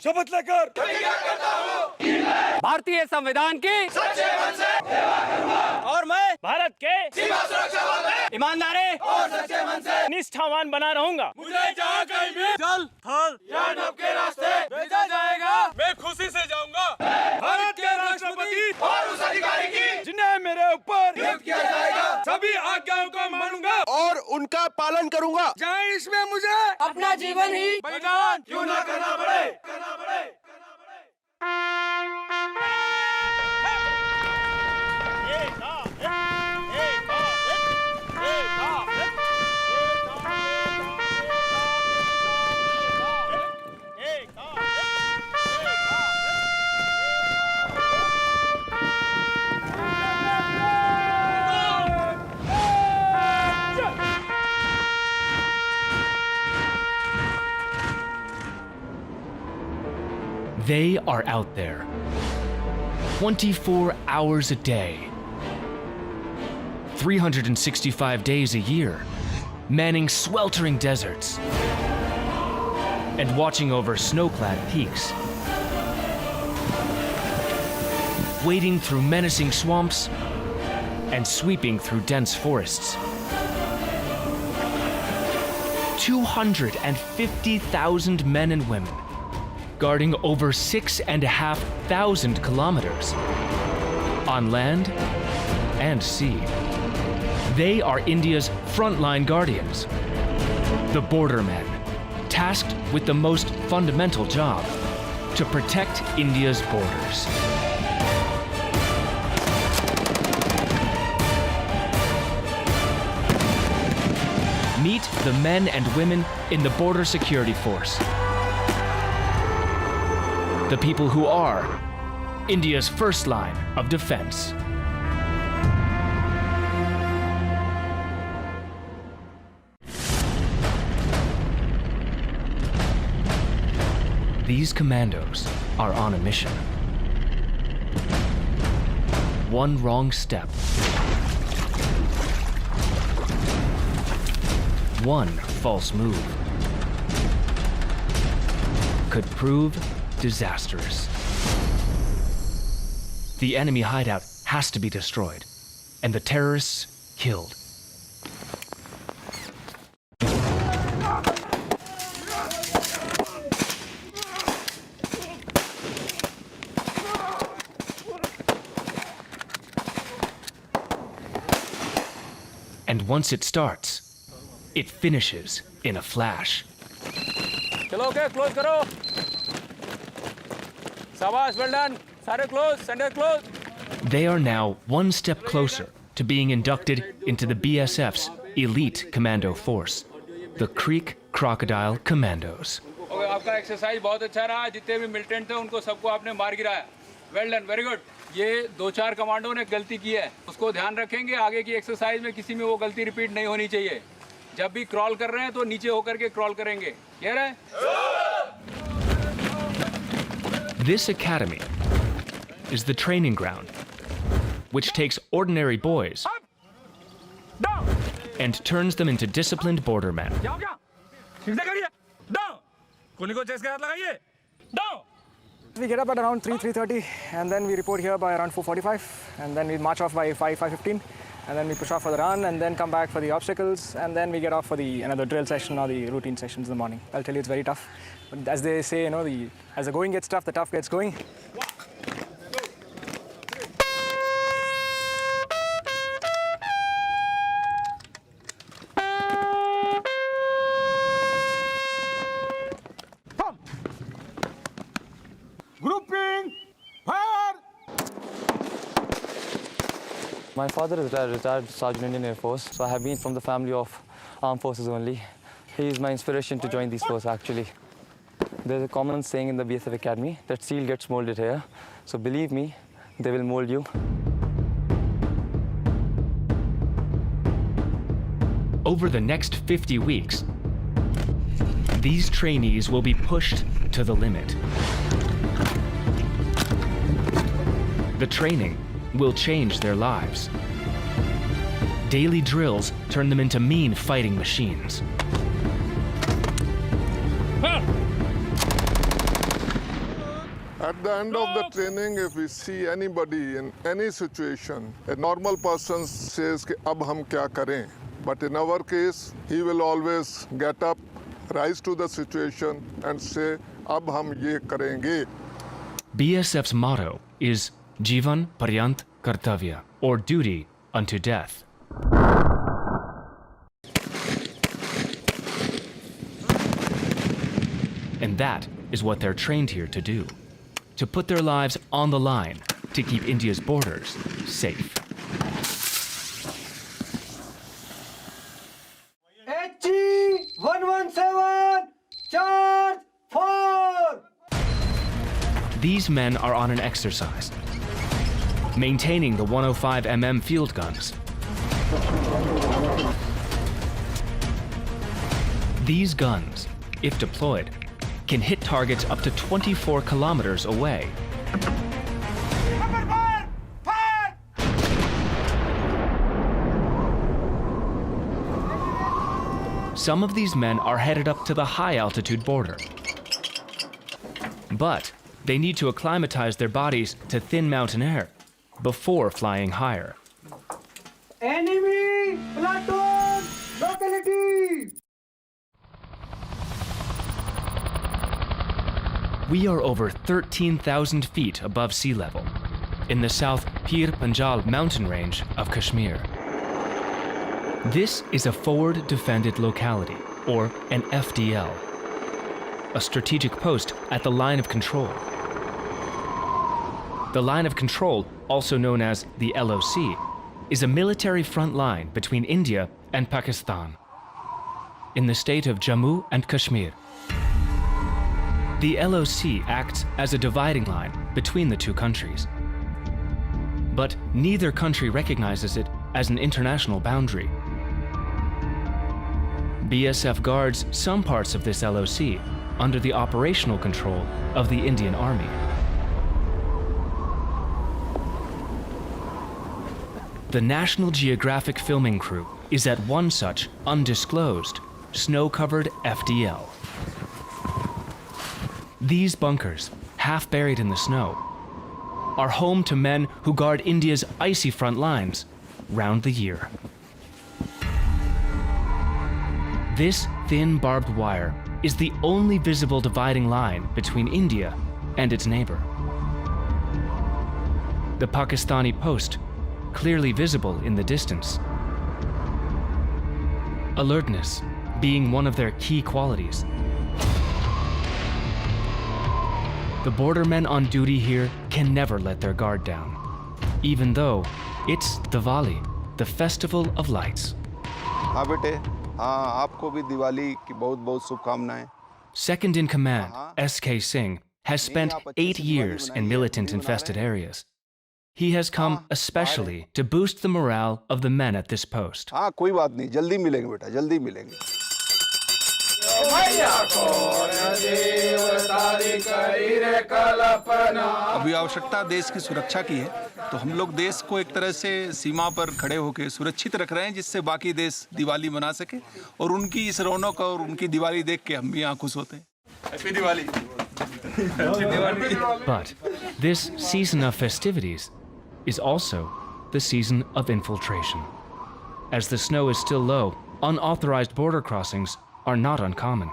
शपथ लेकर भारतीय संविधान की सच्चे मन से सेवा करूंगा और मैं भारत के सीमा सुरक्षा बल में ईमानदारी और सच्चे मन से निष्ठावान बना रहूंगा। मुझे जहाँ कहीं भी जल थल या नभ के रास्ते भेजा जाएगा, मैं खुशी से जाऊंगा। भारत के राष्ट्रपति और उस अधिकारी की जिन्हें मेरे ऊपर नियुक्त किया जाएगा, सभी आज्ञाओं को मानूंगा और उनका पालन करूंगा। चाहे इसमें मुझे अपना जीवन ही बलिदान क्यों ना करना पड़े। They are out there, 24 hours a day, 365 days a year, manning sweltering deserts and watching over snow-clad peaks, wading through menacing swamps and sweeping through dense forests. 250,000 men and women guarding over 6,500 kilometers on land and sea. They are India's frontline guardians, the border men, tasked with the most fundamental job, to protect India's borders. Meet the men and women in the Border Security Force. The people who are India's first line of defense. These commandos are on a mission. One wrong step, one false move could prove disastrous. The enemy hideout has to be destroyed, and the terrorists killed. And once it starts, it finishes in a flash. चलो okay close करो। शाबाश, well done. सारे close, center close. They are now one step closer to being inducted into the BSF's elite commando force, the Creek Crocodile Commandos. Okay, आपका exercise बहुत अच्छा रहा। जितने भी मिलिटेंट थे उनको सबको आपने मार गिराया। Well done, very good. ये 2-4 कमांडो ने गलती की है, उसको ध्यान रखेंगे। आगे की एक्सरसाइज में किसी में वो गलती रिपीट नहीं होनी चाहिए। जब भी क्रॉल कर रहे हैं तो नीचे होकर के क्रॉल करेंगे। क्लियर है? This academy is the training ground, which takes ordinary boys and turns them into disciplined bordermen. We get up at around 3:30, and then we report here by around 4:45, and then we march off by 5:15, and then we push off for the run, and then come back for the obstacles, and then we get off for the another drill session or the routine sessions in the morning. I'll tell you, it's very tough. But as they say, you know, as the going gets tough, the tough gets going. Grouping, fire! My father is retired Sergeant Indian Air Force, so I have been from the family of armed forces only. He is my inspiration to join these forces actually. There's a common saying in the BSF Academy that steel gets molded here. So believe me, they will mold you. Over the next 50 weeks, these trainees will be pushed to the limit. The training will change their lives. Daily drills turn them into mean fighting machines. At the end of the training, if we see anybody in any situation, a normal person says कि अब हम क्या करें? But in our case, he will always get up, rise to the situation and say, अब हम ये करेंगे. BSF's motto is Jivan Paryant Kartavya, or duty unto death. And that is what they're trained here to do. To put their lives on the line to keep India's borders safe. HG 117, charge 4! These men are on an exercise, maintaining the 105mm field guns. These guns, if deployed, can hit targets up to 24 kilometers away. Some of these men are headed up to the high-altitude border. But they need to acclimatize their bodies to thin mountain air before flying higher. Enemy platoon locality! We are over 13,000 feet above sea level in the South Pir Panjal mountain range of Kashmir. This is a forward defended locality, or an FDL, a strategic post at the line of control. The line of control, also known as the LOC, is a military front line between India and Pakistan in the state of Jammu and Kashmir. The LOC acts as a dividing line between the two countries. But neither country recognizes it as an international boundary. BSF guards some parts of this LOC under the operational control of the Indian Army. The National Geographic filming crew is at one such undisclosed, snow-covered FDL. These bunkers, half buried in the snow, are home to men who guard India's icy front lines round the year. This thin barbed wire is the only visible dividing line between India and its neighbor. The Pakistani post, clearly visible in the distance. Alertness being one of their key qualities. The bordermen on duty here can never let their guard down, even though it's Diwali, the festival of lights. हाँ बेटे, हाँ आपको भी दिवाली की बहुत-बहुत शुभकामनाएं. Second in command, SK Singh, has spent 8 years in militant-infested areas. He has come especially to boost the morale of the men at this post. हाँ कोई बात नहीं, जल्दी मिलेंगे बेटा, जल्दी मिलेंगे. अभी आवश्यकता देश की सुरक्षा की है, तो हम लोग देश को एक तरह से सीमा पर खड़े होकर सुरक्षित रख रहे हैं, जिससे बाकी देश दिवाली मना सके और उनकी इस रौनक और उनकी दिवाली देख के हम भी यहाँ खुश होते हैं. Happy Diwali. But this season of festivities is also the season of infiltration. As the snow is still low, unauthorized border crossings are not uncommon.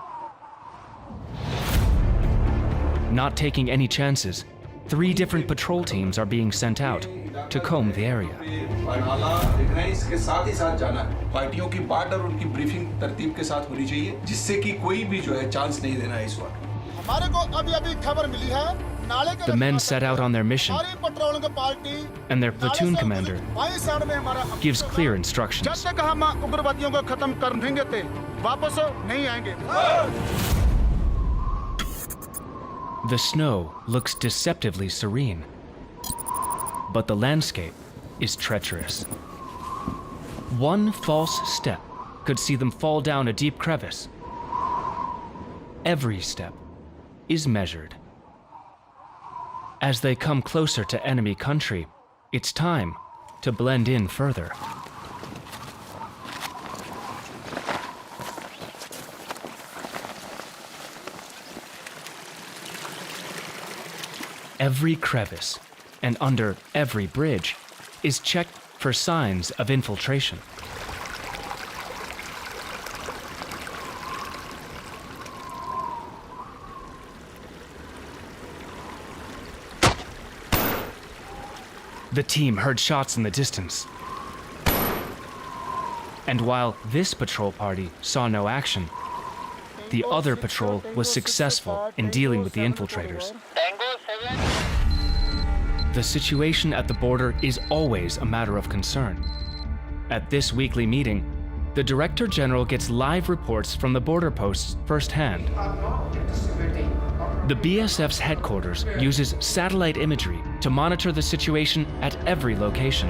Not taking any chances, 3 different patrol teams are being sent out to comb the area. इसके साथ ही साथ जाना है. पार्टियों की बात और उनकी ब्रीफिंग तरतीब के साथ होनी चाहिए, जिससे कि कोई भी जो है चांस नहीं देना है इस बार. हमारे को अभी खबर मिली है. The men set out on their mission, and their platoon commander gives clear instructions. जब तक हम उग्रवादियों को खत्म कर देंगे ते वापस नहीं आएंगे. The snow looks deceptively serene, but the landscape is treacherous. One false step could see them fall down a deep crevice. Every step is measured. As they come closer to enemy country, it's time to blend in further. every crevice and under every bridge is checked for signs of infiltration. The team heard shots in the distance. And while this patrol party saw no action, the other patrol was successful in dealing with the infiltrators. The situation at the border is always a matter of concern. At this weekly meeting, the Director General gets live reports from the border posts firsthand. The BSF's headquarters uses satellite imagery to monitor the situation at every location.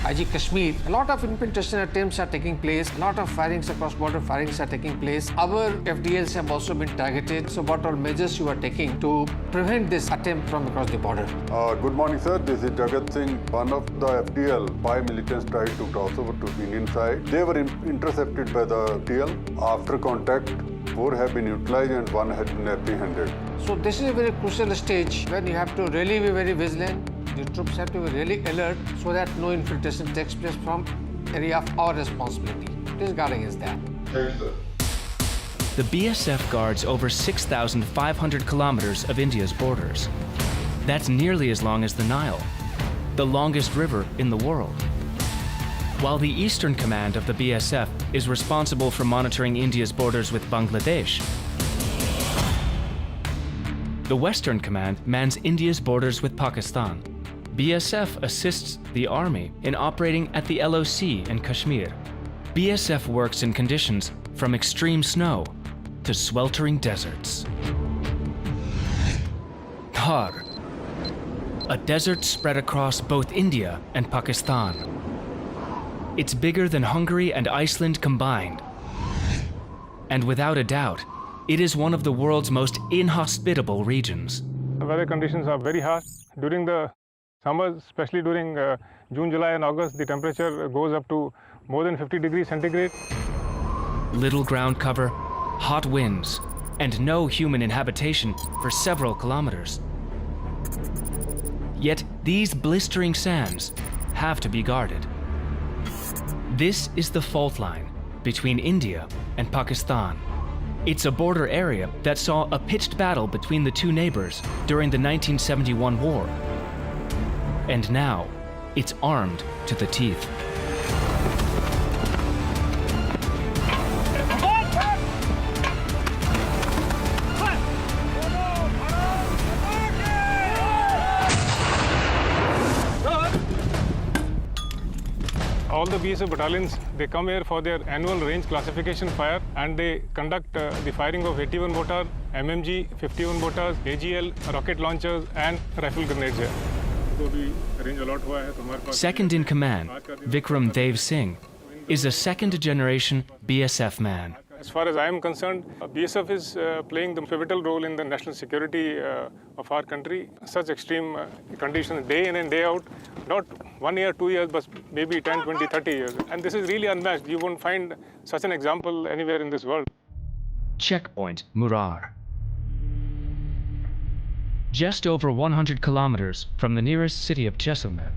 IG Kashmir, a lot of infiltration attempts are taking place, a lot of firings across border firings are taking place. Our FDLs have also been targeted. So what all measures you are taking to prevent this attempt from across the border? Good morning, sir. This is Jagat Singh. One of the FDL, 5 militants tried to cross over to the Indian side. They were intercepted by the FDL. After contact, 4 have been utilized and 1 has been apprehended. So this is a very crucial stage when you have to really be very vigilant. The troops have to be really alert so that no infiltration takes place from area of our responsibility. This guarding is there. The BSF guards over 6,500 kilometers of India's borders. That's nearly as long as the Nile, the longest river in the world. While the Eastern Command of the BSF is responsible for monitoring India's borders with Bangladesh, the Western Command mans India's borders with Pakistan. BSF assists the army in operating at the LOC in Kashmir. BSF works in conditions from extreme snow to sweltering deserts. Thar, a desert spread across both India and Pakistan. It's bigger than Hungary and Iceland combined. And without a doubt, it is one of the world's most inhospitable regions. The weather conditions are very harsh. During the summers, especially during June, July and August, the temperature goes up to more than 50 degrees centigrade. Little ground cover, hot winds, and no human inhabitation for several kilometers. Yet these blistering sands have to be guarded. This is the fault line between India and Pakistan. It's a border area that saw a pitched battle between the two neighbors during the 1971 war. And now, it's armed to the teeth. All the BSF battalions, they come here for their annual range classification fire and they conduct the firing of 81 mortar, MMG, 51 mortars, AGL, rocket launchers and rifle grenades here. Second in command, Vikram Dev Singh, is a second-generation BSF man. As far as I am concerned, BSF is playing the pivotal role in the national security of our country. Such extreme conditions, day in and day out, not 1 year, 2 years, but maybe 10, 20, 30 years. And this is really unmatched. You won't find such an example anywhere in this world. Checkpoint Murar. Just over 100 kilometers from the nearest city of Jaisalmer.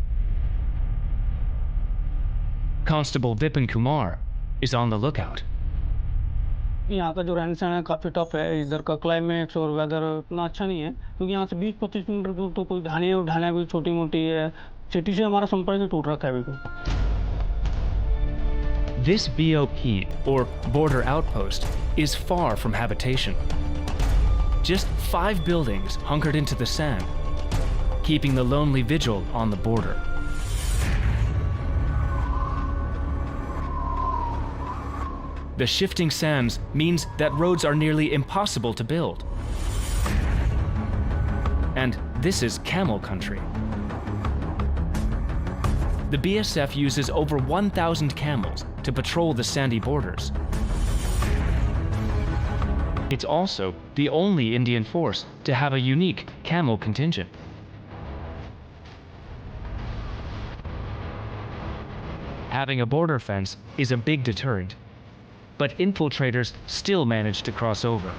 Constable Vipin Kumar is on the lookout. यहाँ का जो रहन सहन है काफ़ी tough है इधर का क्लाइमेक्स और वेदर इतना अच्छा नहीं है क्योंकि यहाँ से 20-25 किलोमीटर दूर तो कोई ढानियाँ भी छोटी मोटी है सिटी से हमारा संपर्क टूट रखा है बिल्कुल. This BOP, or border outpost, is far from habitation. Just 5 buildings hunkered into the sand, keeping the lonely vigil on the border. The shifting sands means that roads are nearly impossible to build. And this is camel country. The BSF uses over 1,000 camels to patrol the sandy borders. It's also the only Indian force to have a unique camel contingent. Having a border fence is a big deterrent, but infiltrators still manage to cross over.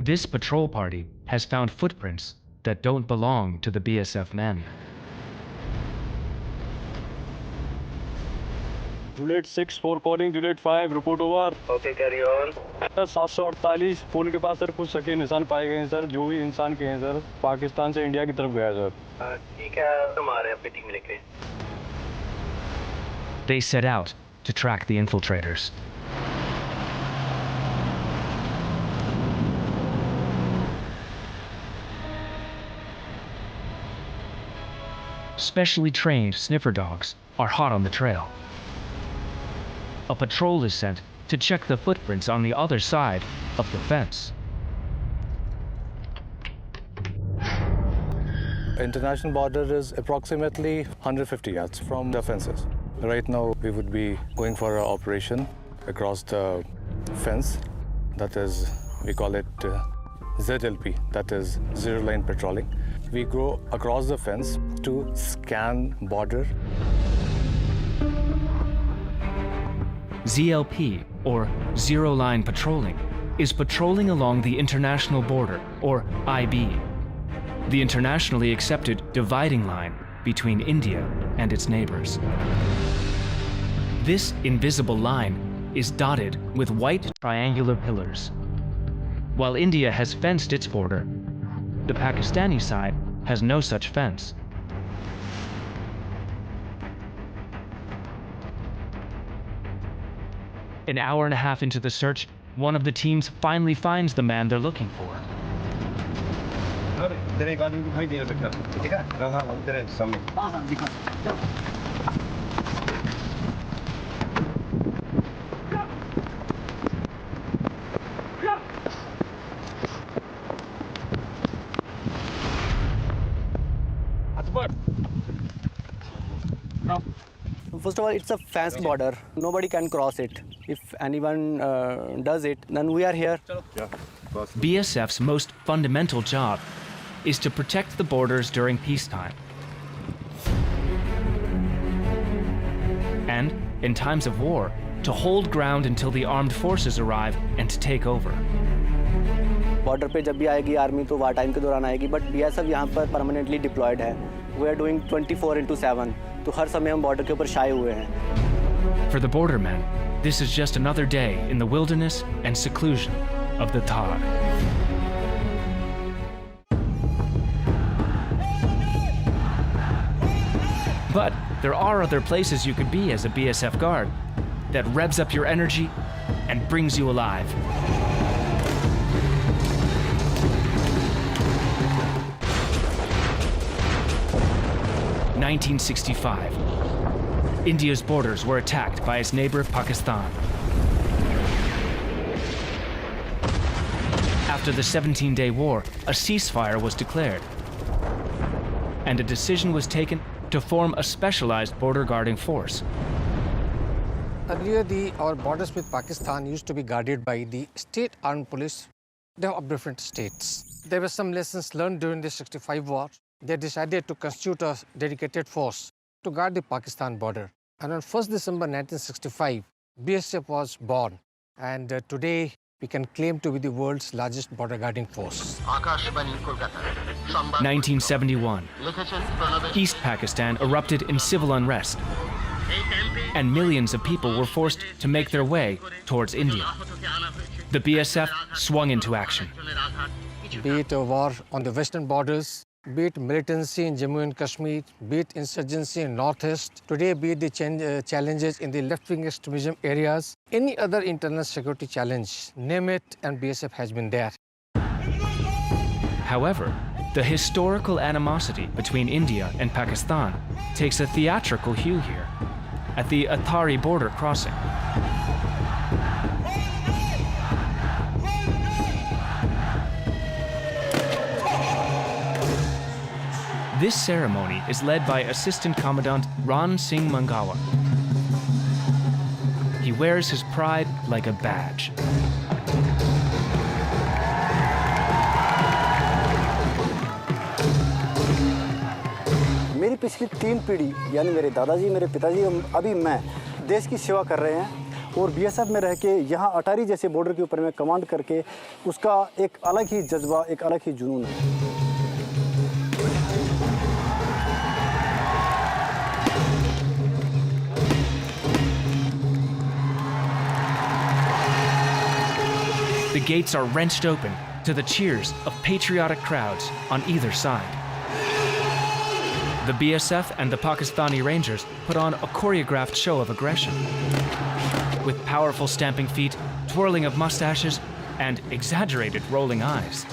This patrol party has found footprints that don't belong to the BSF men. Juliet 6 4 calling, Juliet 5 report over. Okay, carry on. 748 phone के पास sir कुछ सके निशान पाए गए हैं sir, जो भी इंसान के हैं सर, पाकिस्तान से इंडिया की तरफ गया सर। ठीक है, हम आ रहे हैं अपनी टीम लेके। They set out to track the infiltrators. Specially trained sniffer dogs are hot on the trail. A patrol is sent to check the footprints on the other side of the fence. International border is approximately 150 yards from the fences. Right now, we would be going for an operation across the fence. That is, we call it ZLP, that is zero line patrolling. We go across the fence to scan border. ZLP, or Zero Line Patrolling, is patrolling along the international border, or IB, the internationally accepted dividing line between India and its neighbors. This invisible line is dotted with white triangular pillars. While India has fenced its border, the Pakistani side has no such fence. An hour and a half into the search, one of the teams finally finds the man they're looking for. First of all, it's a fence border. Nobody can cross it. If anyone does it, then we are here. BSF's most fundamental job is to protect the borders during peacetime. And, in times of war, to hold ground until the armed forces arrive and to take over. Border पे जब भी आएगी army तो war time के दौरान आएगी, but BSF यहाँ पर permanently deployed है. We are doing 24/7. तो हर समय हम border के ऊपर छाए हुए हैं. For the bordermen, this is just another day in the wilderness and seclusion of the Thar. But there are other places you could be as a BSF guard that revs up your energy and brings you alive. (1965). India's borders were attacked by its neighbor Pakistan. After the 17-day war, a ceasefire was declared, and a decision was taken to form a specialized border guarding force. Earlier, our borders with Pakistan used to be guarded by the state armed police of different states. There were some lessons learned during the 65 war. They decided to constitute a dedicated force to guard the Pakistan border. And on 1st December 1965, BSF was born. And today, we can claim to be the world's largest border guarding force. 1971. East Pakistan erupted in civil unrest, and millions of people were forced to make their way towards India. The BSF swung into action. Be it a war on the western borders, be it militancy in Jammu and Kashmir, be it insurgency in Northeast, today be it the challenges in the left-wing extremism areas, any other internal security challenge, name it, and BSF has been there. However, the historical animosity between India and Pakistan takes a theatrical hue here, at the Athari border crossing. This ceremony is led by Assistant Commandant Ran Singh Mangawa. He wears his pride like a badge. मेरी पिछली 3 पीढ़ी यानी मेरे दादाजी, मेरे पिताजी, अभी मैं देश की सेवा कर रहे हैं और बीएसएफ में रह के यहाँ अटारी जैसे बॉर्डर के ऊपर में कमांड करके उसका एक अलग ही जज्बा, एक अलग ही जुनून है। The gates are wrenched open to the cheers of patriotic crowds on either side. The BSF and the Pakistani Rangers put on a choreographed show of aggression, with powerful stamping feet, twirling of mustaches, and exaggerated rolling eyes.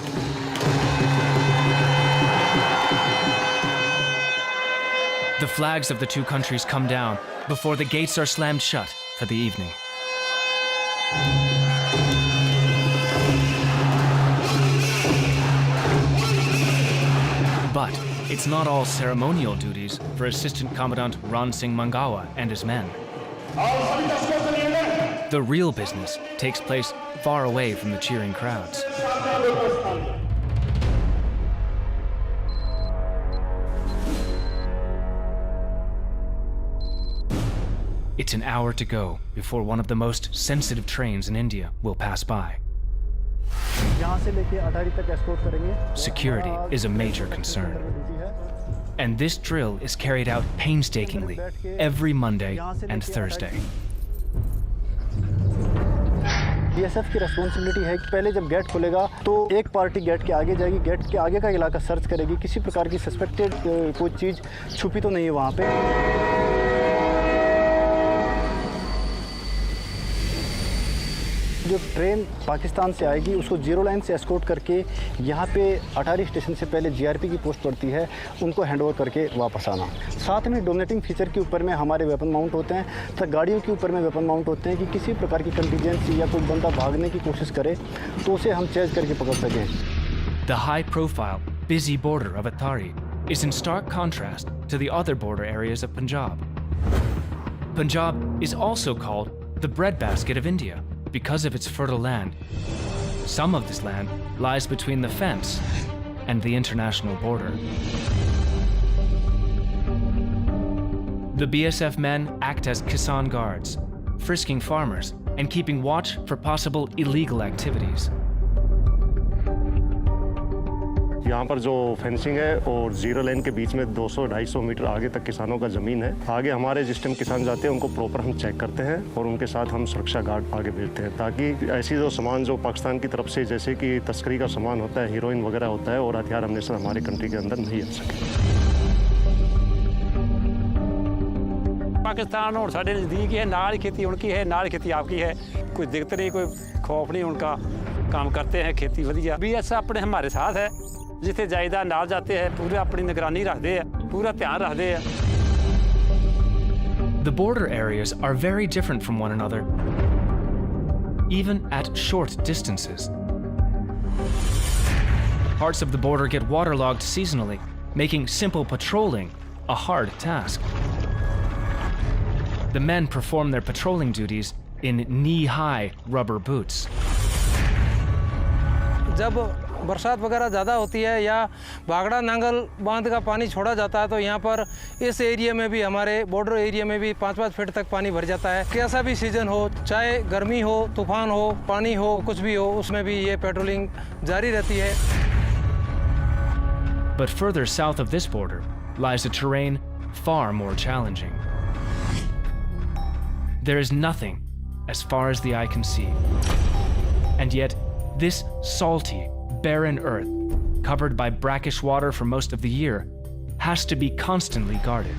The flags of the two countries come down before the gates are slammed shut for the evening. But it's not all ceremonial duties for Assistant Commandant Ran Singh Mangawa and his men. The real business takes place far away from the cheering crowds. It's an hour to go before one of the most sensitive trains in India will pass by. Security is a major concern. And this drill is carried out painstakingly every Monday and Thursday. BSF की responsibility है कि पहले जब gate खुलेगा तो एक party get के आगे जाएगी, गेट के आगे का इलाका सर्च करेगी, किसी प्रकार की सस्पेक्टेड कोई चीज़ छुपी तो नहीं है वहाँ पे। जो ट्रेन पाकिस्तान से आएगी उसको जीरो लाइन से एस्कॉर्ट करके यहाँ पे अटारी स्टेशन से पहले जीआरपी की पोस्ट पड़ती है, उनको हैंडओवर करके वापस आना। साथ में डोमिनेटिंग फीचर के ऊपर में हमारे वेपन माउंट होते हैं तथा गाड़ियों के ऊपर में वेपन माउंट होते हैं कि किसी प्रकार की कंटीजेंसी या कोई बंदा भागने की कोशिश करे तो उसे हम चेज करके पकड़ सकें। The high-profile, busy border of Atari is in stark contrast to the other border areas of Punjab. Punjab is also called the breadbasket of India because of its fertile land. Some of this land lies between the fence and the international border. The BSF men act as Kisan guards, frisking farmers and keeping watch for possible illegal activities. यहाँ पर जो fencing है और zero line के बीच में 200-250 metre आगे तक किसानों का ज़मीन है। आगे हमारे जिस टाइम किसान जाते हैं उनको प्रॉपर हम चेक करते हैं और उनके साथ हम सुरक्षा गार्ड आगे भेजते हैं ताकि ऐसी जो सामान जो पाकिस्तान की तरफ से जैसे कि तस्करी का सामान होता है, हीरोइन वगैरह होता है और हथियार हमेशा हमारी कंट्री के अंदर नहीं आ सके। पाकिस्तान और साढ़े नज़दीक है, नाल खेती उनकी है, नाल खेती आपकी है, कोई दिक्कत नहीं, कोई खौफ नहीं, उनका काम करते हैं, खेती वधिया। BSF अपने हमारे साथ है, जिथे जायदा नाल जाते हैं पूरा अपनी निगरानी रखते हैं, पूरा ध्यान रखते हैं। The border areas are very different from one another, even at short distances. Parts of the border get waterlogged seasonally, making simple patrolling a hard task. The men perform their patrolling duties in knee-high rubber boots. जब बरसात वगैरह ज़्यादा होती है या बागड़ा नांगल बांध का पानी छोड़ा जाता है तो यहाँ पर इस एरिया में भी, हमारे बॉर्डर एरिया में भी 5-5 फीट तक पानी भर जाता है। कैसा भी सीजन हो, चाहे गर्मी हो, तूफान हो, पानी हो, कुछ भी हो, उसमें भी ये पेट्रोलिंग जारी रहती है। But further south of this border lies a terrain far more challenging. There is nothing as far as the eye can see. And yet, this salty, barren earth, covered by brackish water for most of the year, has to be constantly guarded.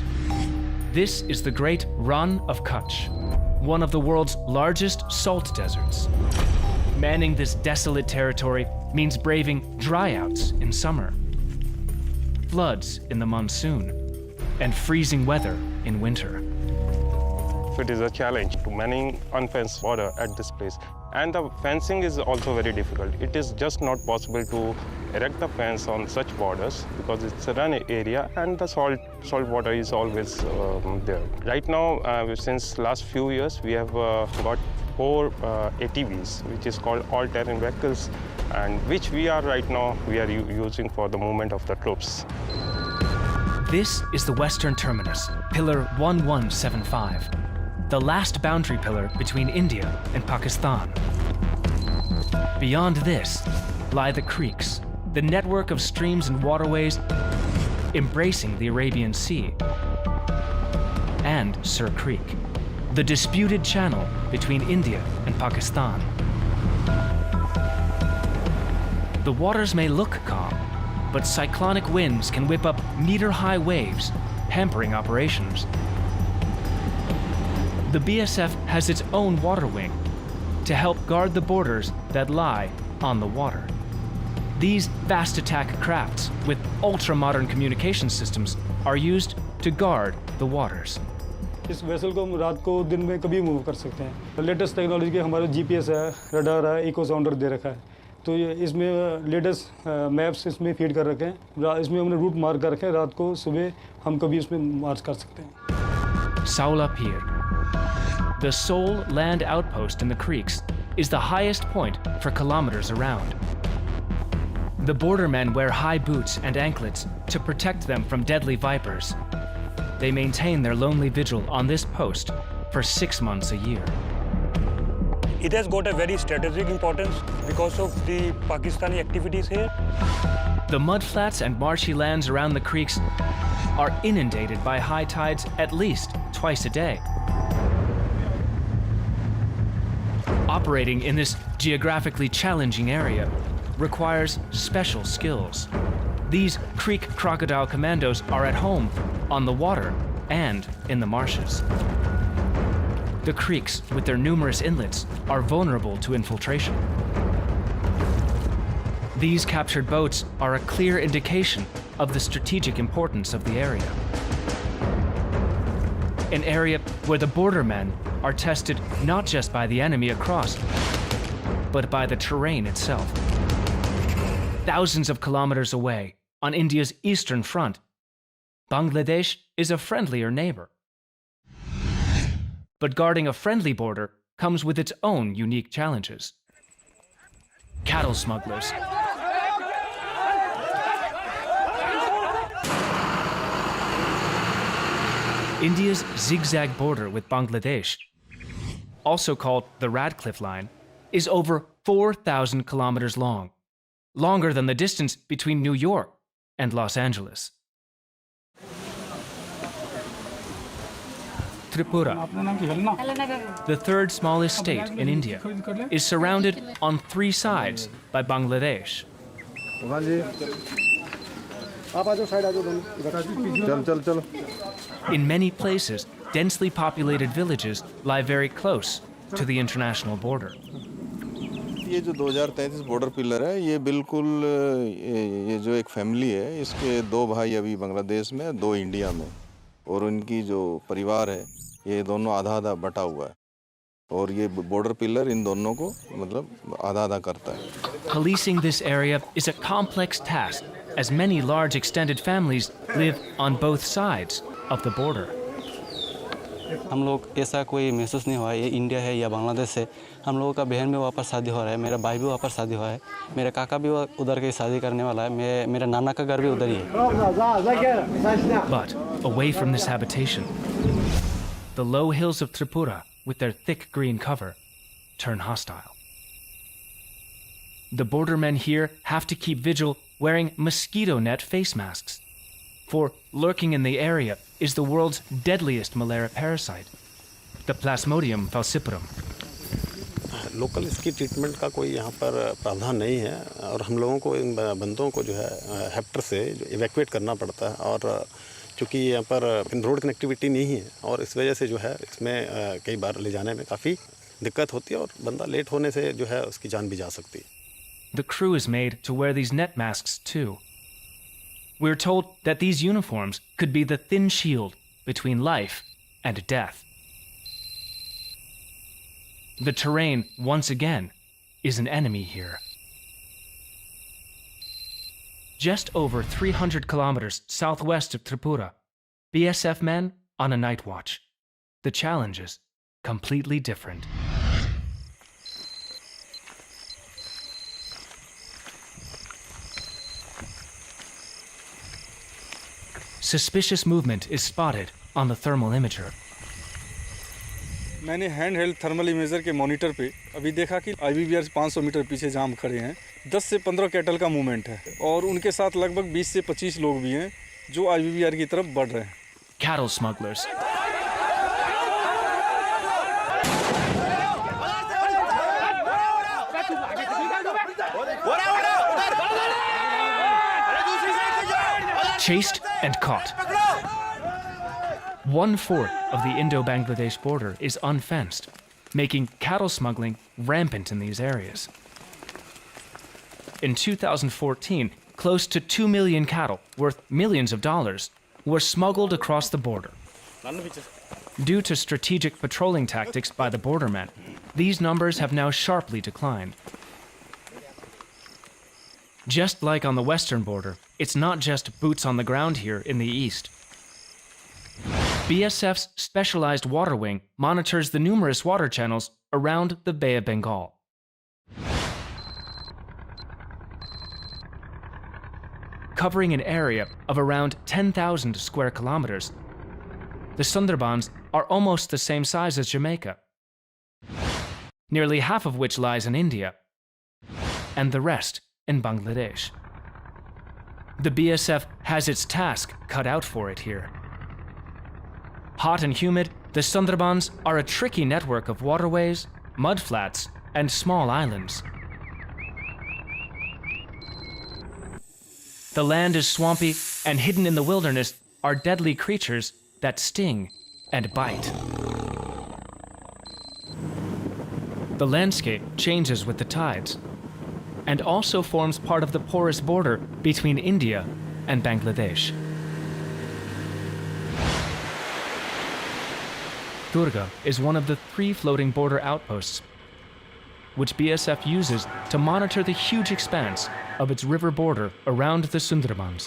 This is the Great Rann of Kutch, one of the world's largest salt deserts. Manning this desolate territory means braving dryouts in summer, floods in the monsoon, and freezing weather in winter. It is a challenge to manning unfenced border at this place. And the fencing is also very difficult. It is just not possible to erect the fence on such borders because it's a run area and the salt water is always there. Right now, since last few years, we have got 4 ATVs, which is called all-terrain vehicles, and which we are right now using for the movement of the troops. This is the western terminus, Pillar 1175. the last boundary pillar between India and Pakistan. Beyond this lie the creeks, the network of streams and waterways embracing the Arabian Sea, and Sur Creek, the disputed channel between India and Pakistan. The waters may look calm, but cyclonic winds can whip up meter-high waves, hampering operations. The BSF has its own water wing to help guard the borders that lie on the water. These fast attack crafts with ultra-modern communication systems are used to guard the waters. इस vessel को हम रात को दिन में कभी move कर सकते हैं। लेटेस्ट टेक्नोलॉजी के हमारे जीपीएस है, रडार है, इको साउंडर दे रखा है। तो ये इसमें लेटेस्ट मैप्स इसमें फीड कर रखे हैं। इसमें हमने रूट मार्क कर रखे हैं। रात को सुबह हम कभी इसमें मार्च कर सकते हैं। Saula Pier, the sole land outpost in the creeks, is the highest point for kilometers around. The bordermen wear high boots and anklets to protect them from deadly vipers. They maintain their lonely vigil on this post for 6 months a year. It has got a very strategic importance because of the Pakistani activities here. The mudflats and marshy lands around the creeks are inundated by high tides at least twice a day. Operating in this geographically challenging area requires special skills. These Creek Crocodile Commandos are at home, on the water, and in the marshes. The creeks, with their numerous inlets, are vulnerable to infiltration. These captured boats are a clear indication of the strategic importance of the area. An area where the bordermen are tested not just by the enemy across, but by the terrain itself. Thousands of kilometers away, on India's eastern front, Bangladesh is a friendlier neighbor. But guarding a friendly border comes with its own unique challenges. Cattle smugglers, India's zigzag border with Bangladesh, also called the Radcliffe Line, is over 4,000 kilometers long, longer than the distance between New York and Los Angeles. Tripura, the third smallest state in India, is surrounded on 3 sides by Bangladesh. In many places, densely populated villages lie very close to the international border. ये जो 2033 border pillar है, ये बिल्कुल ये जो एक family है, इसके 2 भाई अभी बांग्लादेश में, 2 इंडिया में, और उनकी जो परिवार है, ये दोनों आधा-आधा बटा हुआ है, और ये बॉर्डर पिलर इन दोनों को मतलब आधा-आधा करता है. Policing this area is a complex task, as many large extended families live on both sides of the border. हम लोग ऐसा कोई महसूस नहीं हुआ ये इंडिया है या बांग्लादेश है. हम लोगों का बहन में वापस शादी हो रहा है, मेरा भाई भी वापस शादी हुआ है, मेरा काका भी उधर की शादी करने वाला है, मेरा नाना का घर भी उधर ही है. But away from this habitation, the low hills of Tripura, with their thick green cover, turn hostile. The bordermen here have to keep vigil wearing mosquito net face masks, for lurking in the area is the world's deadliest malaria parasite, the Plasmodium falciparum. Local इसकी treatment का कोई यहाँ पर प्रावधान नहीं है और हम लोगों को इन बंदों को जो है हेक्टर से इवैक्यूएट करना पड़ता है और चूँकि यहाँ पर रोड कनेक्टिविटी नहीं है और इस वजह से जो है इसमें कई बार ले जाने में काफ़ी दिक्कत होती है और बंदा लेट होने से जो है उसकी जान भी जा सकती है. The crew is made to wear these net masks too. We're told that these uniforms could be the thin shield between life and death. The terrain, once again, is an enemy here. Just over 300 kilometers southwest of Tripura, BSF men on a night watch. The challenge is completely different. Suspicious movement is spotted on the thermal imager. मैंने hand held thermal imager के monitor पे अभी देखा कि IBBR 500 metre पीछे जहाँ हम खड़े हैं 10 से 15 कैटल का मूवमेंट है और उनके साथ लगभग 20 से 25 लोग भी हैं जो IBBR की तरफ बढ़ रहे हैं। Cattle smugglers. Chased and caught. 1/4 of the Indo-Bangladesh border is unfenced, making cattle smuggling rampant in these areas. In 2014, close to 2 million cattle, worth millions of dollars, were smuggled across the border. Due to strategic patrolling tactics by the bordermen, these numbers have now sharply declined. Just like on the western border, it's not just boots on the ground here in the east. BSF's specialized water wing monitors the numerous water channels around the Bay of Bengal. Covering an area of around 10,000 square kilometers, the Sundarbans are almost the same size as Jamaica, nearly half of which lies in India, and the rest in Bangladesh. The BSF has its task cut out for it here. Hot and humid, the Sundarbans are a tricky network of waterways, mudflats, and small islands. The land is swampy, and hidden in the wilderness are deadly creatures that sting and bite. The landscape changes with the tides, and also forms part of the porous border between India and Bangladesh. Durga is one of the 3 floating border outposts, which BSF uses to monitor the huge expanse of its river border around the Sundarbans.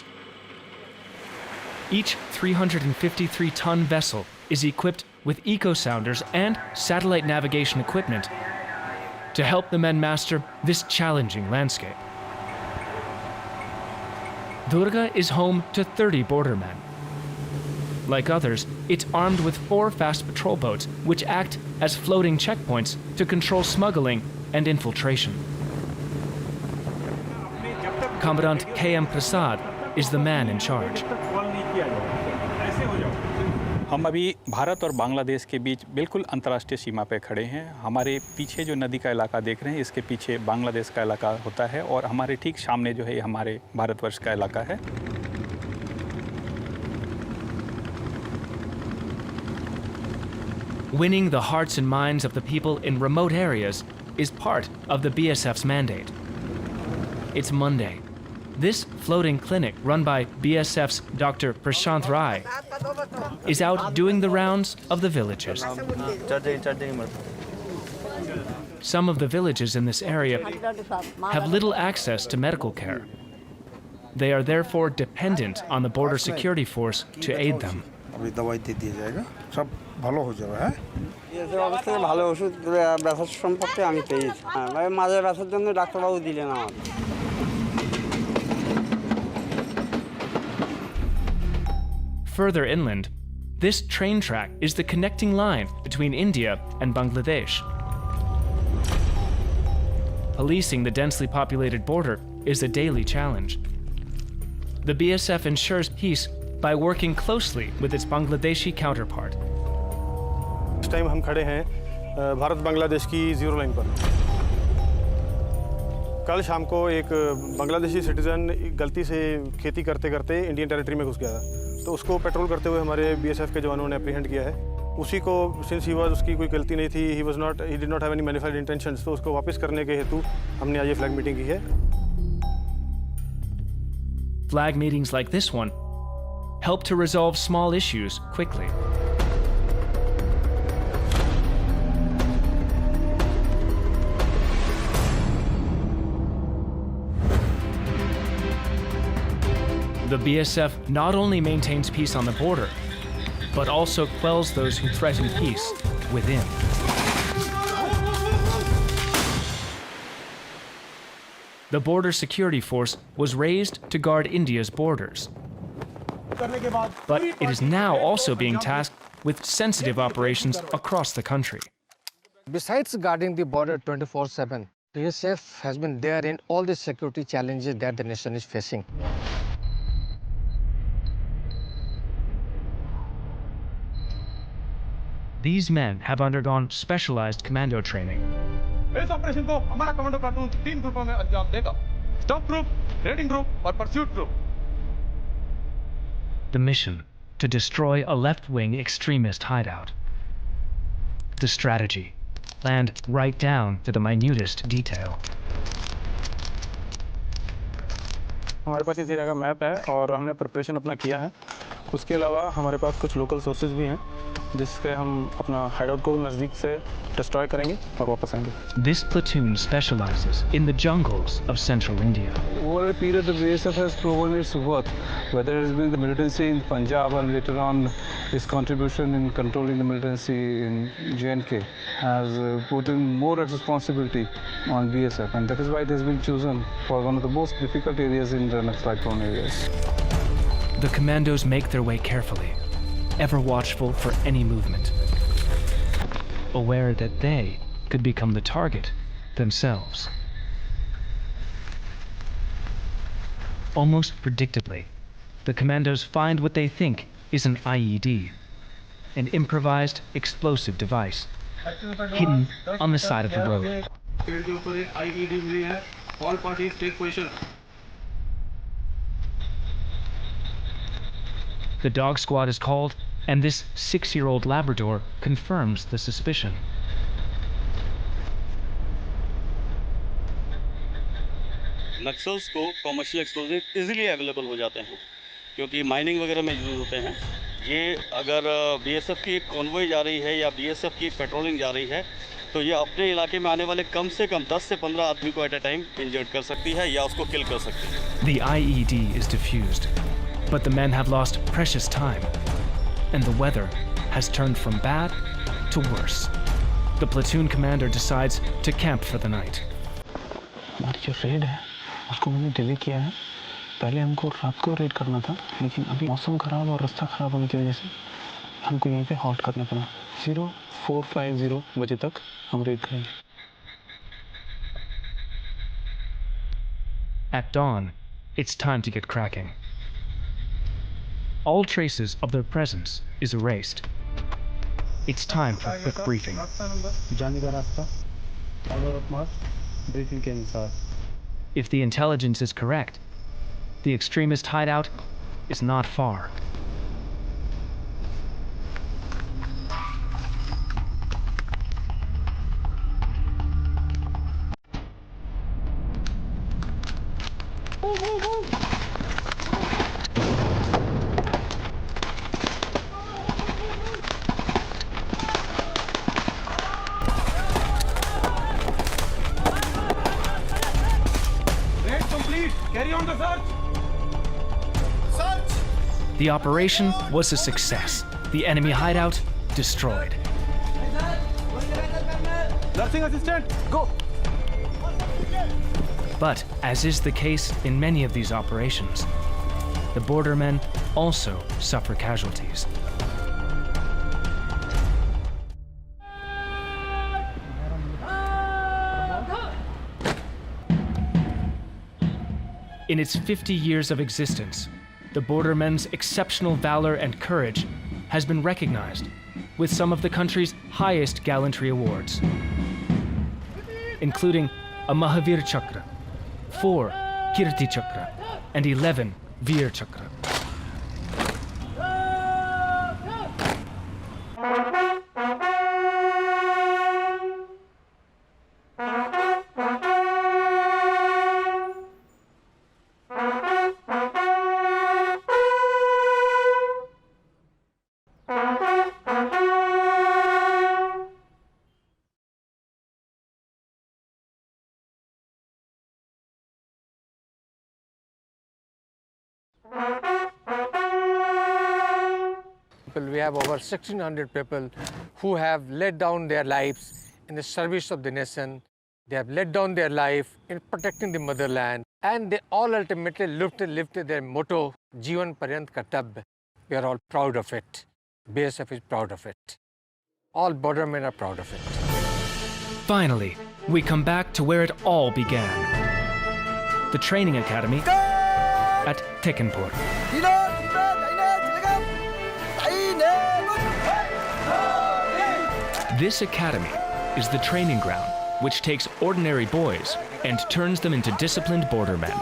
Each 353-ton vessel is equipped with eco-sounders and satellite navigation equipment to help the men master this challenging landscape. Durga is home to 30 bordermen. Like others, it's armed with 4 fast patrol boats, which act as floating checkpoints to control smuggling and infiltration. Commandant K.M. Prasad is the man in charge. हम अभी भारत और बांग्लादेश के बीच बिल्कुल अंतर्राष्ट्रीय सीमा पे खड़े हैं। हमारे पीछे जो नदी का इलाका देख रहे हैं, इसके पीछे बांग्लादेश का इलाका होता है और हमारे ठीक सामने जो है हमारे भारतवर्ष का इलाका है। Winning the hearts and minds of the people in remote areas is part of the BSF's mandate. It's Monday. This floating clinic, run by BSF's Dr. Prashant Rai, is out doing the rounds of the villages. Some of the villages in this area have little access to medical care. They are therefore dependent on the border security force to aid them. Further inland, this train track is the connecting line between India and Bangladesh. Policing the densely populated border is a daily challenge. The BSF ensures peace by working closely with its Bangladeshi counterpart. इस time हम खड़े हैं भारत बांग्लादेश की zero line पर। कल शाम को एक बांग्लादेशी सिटीजन गलती से खेती करते करते इंडियन टेरिटरी में घुस गया था, तो उसको पेट्रोल करते हुए हमारे बीएसएफ के जवानों ने अप्रीहेंड किया है। उसी को सिंस ही वाज उसकी कोई गलती नहीं थी, he did not have any manifested intentions, तो उसको वापस करने के हेतु हमने आज ये फ्लैग मीटिंग की है। Flag meetings like this one help to resolve small issues quickly. The BSF not only maintains peace on the border, but also quells those who threaten peace within. The Border Security Force was raised to guard India's borders. But it is now also being tasked with sensitive operations across the country. Besides guarding the border 24/7, BSF has been there in all the security challenges that the nation is facing. These men have undergone specialized commando training. इस operation को हमारा commando platoon 3 ग्रुपों में अंजाम देगा। Stop group, raiding group और pursuit group. The mission: to destroy a left-wing extremist hideout. The strategy: planned right down to the minutest detail. हमारे पास इस area का मैप है और हमने प्रिपरेशन अपना किया है। उसके अलावा हमारे पास कुछ लोकल सोर्सेज भी हैं जिससे हम अपना हाइडआउट को नज़दीक से डिस्ट्रॉय करेंगे और वापस आएंगे। This platoon specializes in the jungles of central India. Over a period, the BSF has proven its worth, whether it has been the militancy in Punjab or later on its contribution in controlling the militancy in J&K has put in more responsibility on BSF, and that is why it has been chosen for one of the most difficult areas in the Naxalite-prone areas. The commandos make their way carefully, ever watchful for any movement, aware that they could become the target themselves. Almost predictably, the commandos find what they think is an IED, an improvised explosive device, hidden on the side of the road. All parties take position. The dog squad is called, and this 6-year-old Labrador confirms the suspicion. Naxals को commercial explosive easily available हो जाते हैं क्योंकि mining वगैरह में use होते हैं। ये अगर बीएसएफ की कॉन्वॉय जा रही है या बीएसएफ की पेट्रोलिंग जा रही है तो ये अपने इलाके में आने वाले कम से कम 10 से 15 आदमी को एट अ टाइम इंजर्ड कर सकती है या उसको किल कर सकती है। The IED is defused, but the men have lost precious time, and the weather has turned from bad to worse. The platoon commander decides to camp for the night. हमारी जो रेड है उसको मैंने डिले किया है। पहले हमको रात को रेड करना था, लेकिन अभी मौसम ख़राब और रास्ता ख़राब होने की वजह से हमको यहीं पे हॉल्ट करना पड़ा। 0450 बजे तक हम रेड करेंगे। At dawn, it's time to get cracking. All traces of their presence is erased. It's time for quick briefing. जाने का रास्ता ऑर्डर ऑफ मार्च ब्रीफिंग के अनुसार। If the intelligence is correct, the extremist hideout is not far. Carry on the search! Search! The operation was a success. The enemy hideout destroyed. Nursing assistant, go! But, as is the case in many of these operations, the bordermen also suffer casualties. In its 50 years of existence, the bordermen's exceptional valor and courage has been recognized with some of the country's highest gallantry awards, including a Mahavir Chakra, 4 Kirti Chakra, and 11 Veer Chakra. We have over 1,600 people who have laid down their lives in the service of the nation. They have laid down their life in protecting the motherland, and they all ultimately lived their motto, Jeevan Paryant Kartabya. We are all proud of it. BSF is proud of it. All bordermen are proud of it. Finally, we come back to where it all began. The training academy at Tekinpur. This academy is the training ground which takes ordinary boys and turns them into disciplined bordermen.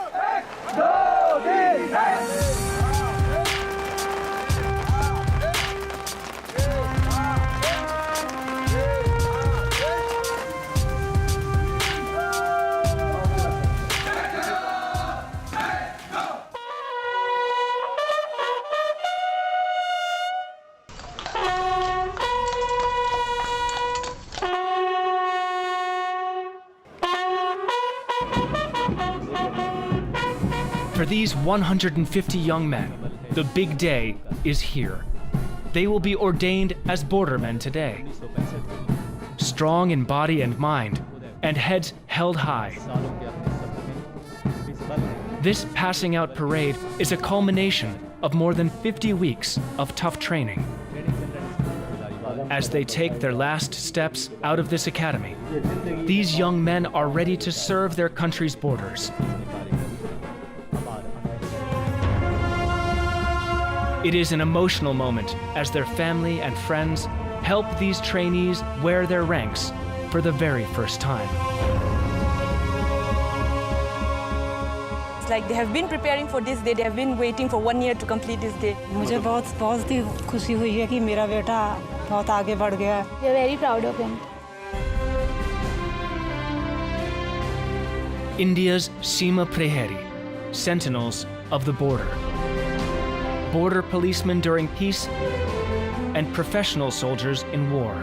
For these 150 young men, the big day is here. They will be ordained as bordermen today. Strong in body and mind, and heads held high. This passing out parade is a culmination of more than 50 weeks of tough training. As they take their last steps out of this academy, these young men are ready to serve their country's borders. It is an emotional moment as their family and friends help these trainees wear their ranks for the very first time. It's like they have been preparing for this day. They have been waiting for 1 year to complete this day. मुझे बहुत positive खुशी हुई है कि मेरा बेटा बहुत आगे बढ़ गया है. We are very proud of him. India's Seema Prehari, sentinels of the border. Border policemen during peace and professional soldiers in war.